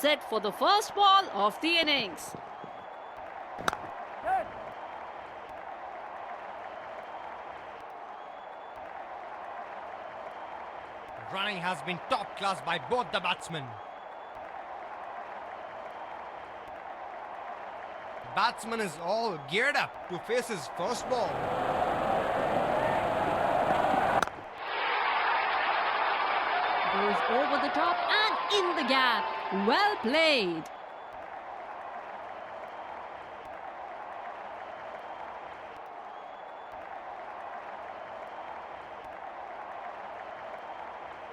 set for the first ball of the innings. Running has been top class by both the batsmen. Batsman is all geared up to face his first ball. Goes over the top and in the gap. Well played.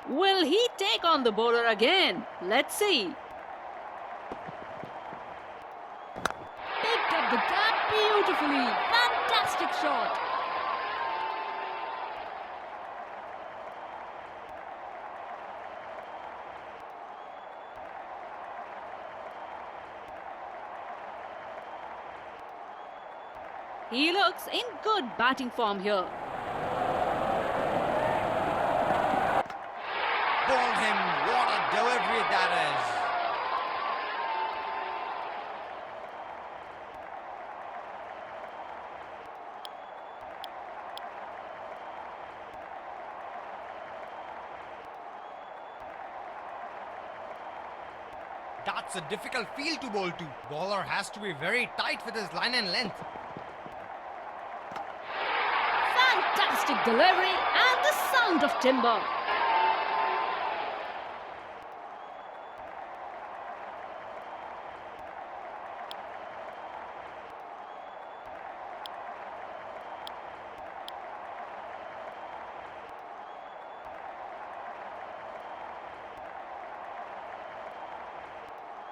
Will he take on the bowler again? Let's see. Picked up the gap beautifully. Fantastic shot. He looks in good batting form here. Bowled him. What a delivery that is. That's a difficult field to bowl to. Bowler has to be very tight with his line and length. Fantastic delivery and the sound of timber.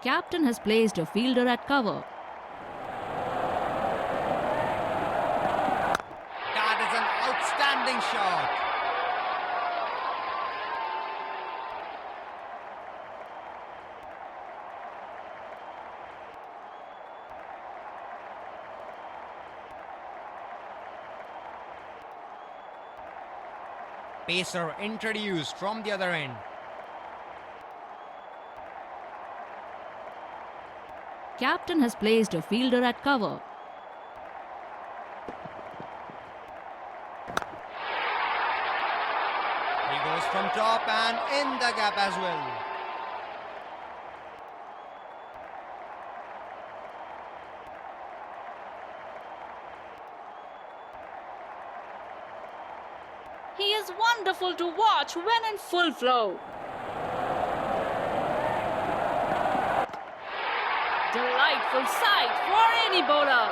Captain has placed a fielder at cover. That is an outstanding shot. Pacer introduced from the other end. Captain has placed a fielder at cover. He goes from top and in the gap as well. He is wonderful to watch when in full flow. Delightful sight for any bowler.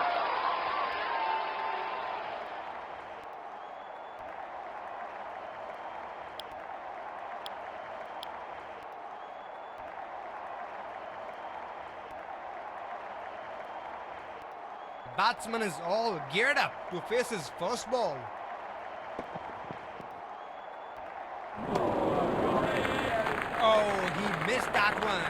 Batsman is all geared up to face his first ball. Oh, he missed that one.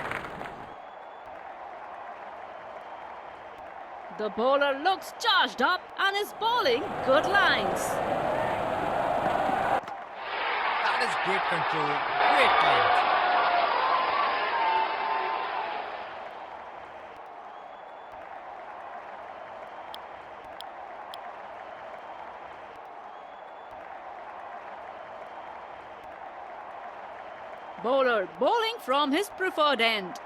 The bowler looks charged up and is bowling good lines. That is great control, great length. Bowler bowling from his preferred end.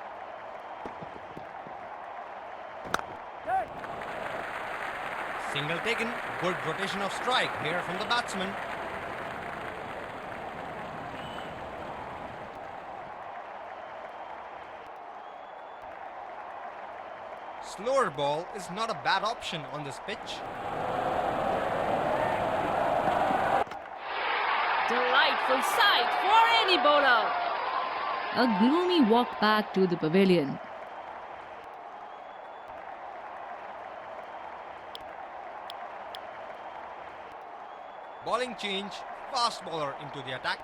Single taken, good rotation of strike here from the batsman. Slower ball is not a bad option on this pitch. Delightful sight for any bowler. A gloomy walk back to the pavilion. Bowling change, fast bowler into the attack.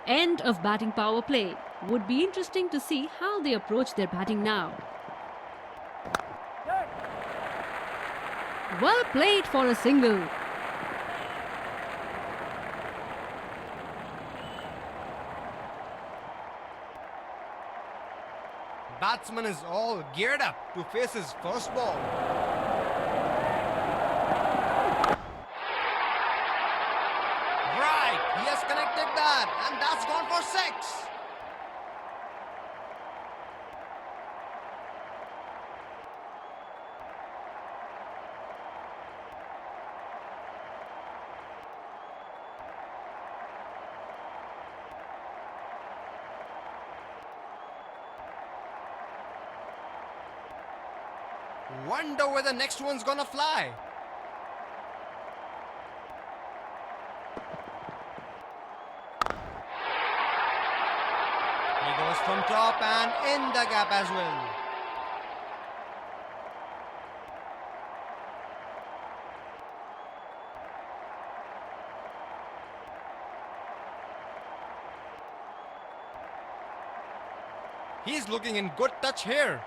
End of batting power play. Would be interesting to see how they approach their batting now. Well played for a single. Batsman is all geared up to face his first ball. Right, he has connected that, and that's gone for 6. Wonder where the next one's gonna fly. He goes from top and in the gap as well. He's looking in good touch here.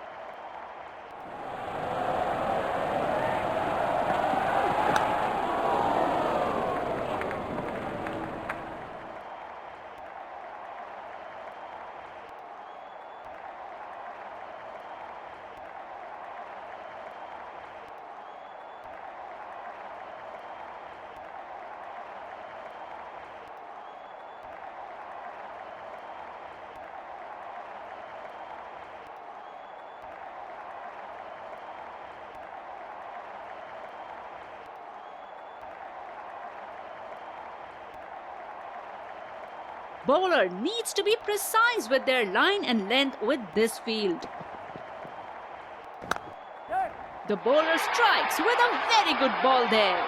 Bowler needs to be precise with their line and length with this field. The bowler strikes with a very good ball there.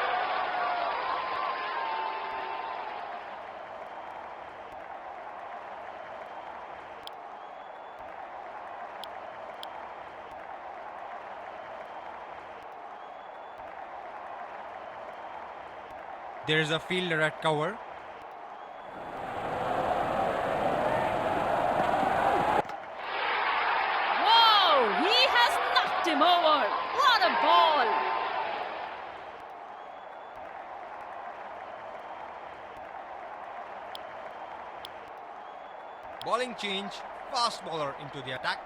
There's a fielder at cover. Him over. What a ball! Bowling change, fast bowler into the attack.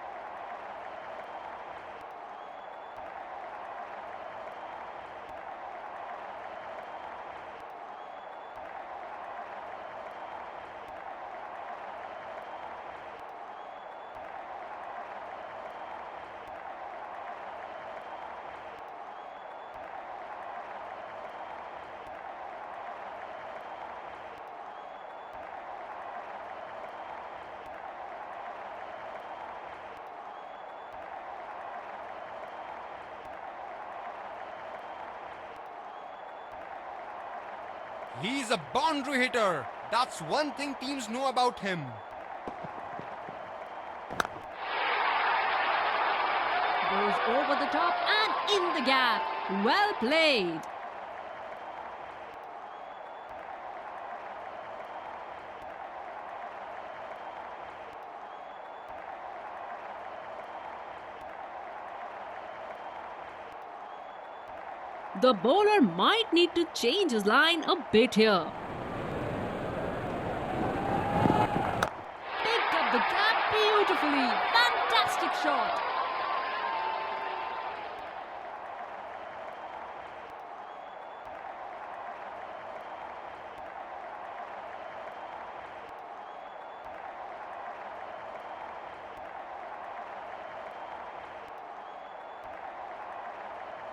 He's a boundary hitter. That's one thing teams know about him. Goes over the top and in the gap. Well played. The bowler might need to change his line a bit here. Picked up the gap beautifully. Fantastic shot.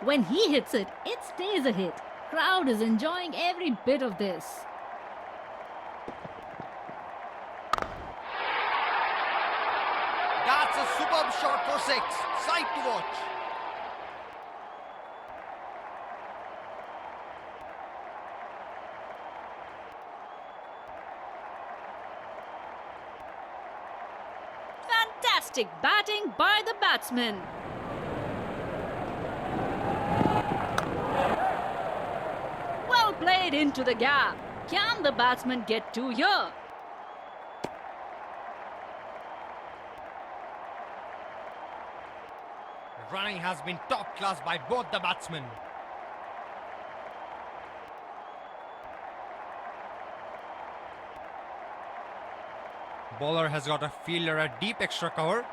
When he hits it, it stays a hit. Crowd is enjoying every bit of this. That's a superb shot for 6. Sight to watch. Fantastic batting by the batsman. Well played into the gap. Can the batsman get 2 here? Running has been top class by both the batsmen. Bowler has got a fielder at deep extra cover.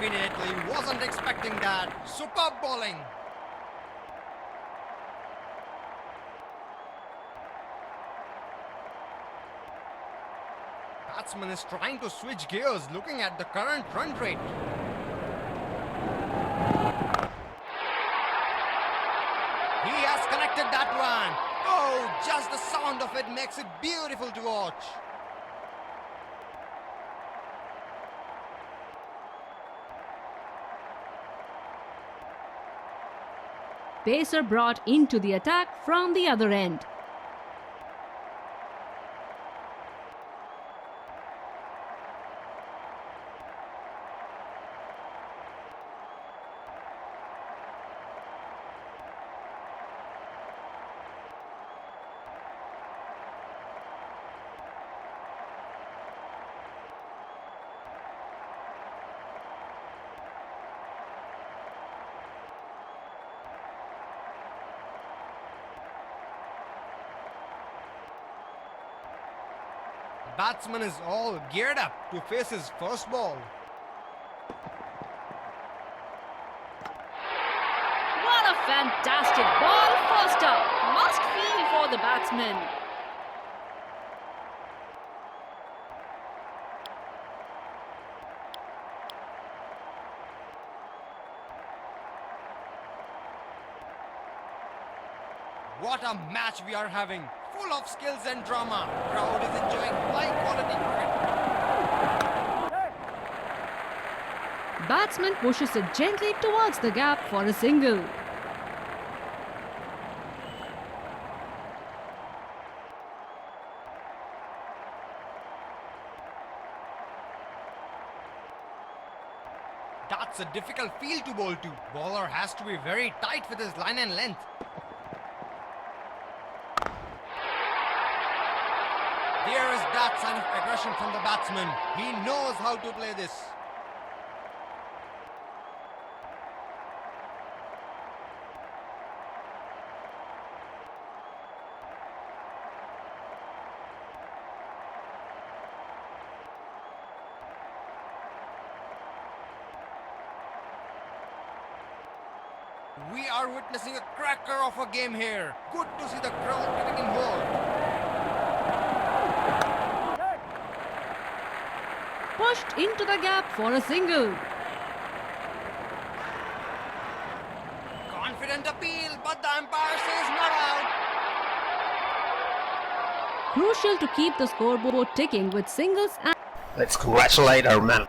Definitely wasn't expecting that. Superb bowling. Batsman is trying to switch gears looking at the current run rate. He has connected that one. Oh, just the sound of it makes it beautiful to watch. Pacer brought into the attack from the other end. Batsman is all geared up to face his first ball. What a fantastic ball, first up. Must feel for the batsman. What a match we are having. Full of skills and drama. Crowd is enjoying high quality cricket. Batsman pushes it gently towards the gap for a single. That's a difficult field to bowl to. Bowler has to be very tight with his line and length. There is that sign of aggression from the batsman. He knows how to play this. We are witnessing a cracker of a game here. Good to see the crowd getting involved. Pushed into the gap for a single. Confident appeal, but the umpire says not out. Crucial to keep the scoreboard ticking with singles and Let's congratulate our man.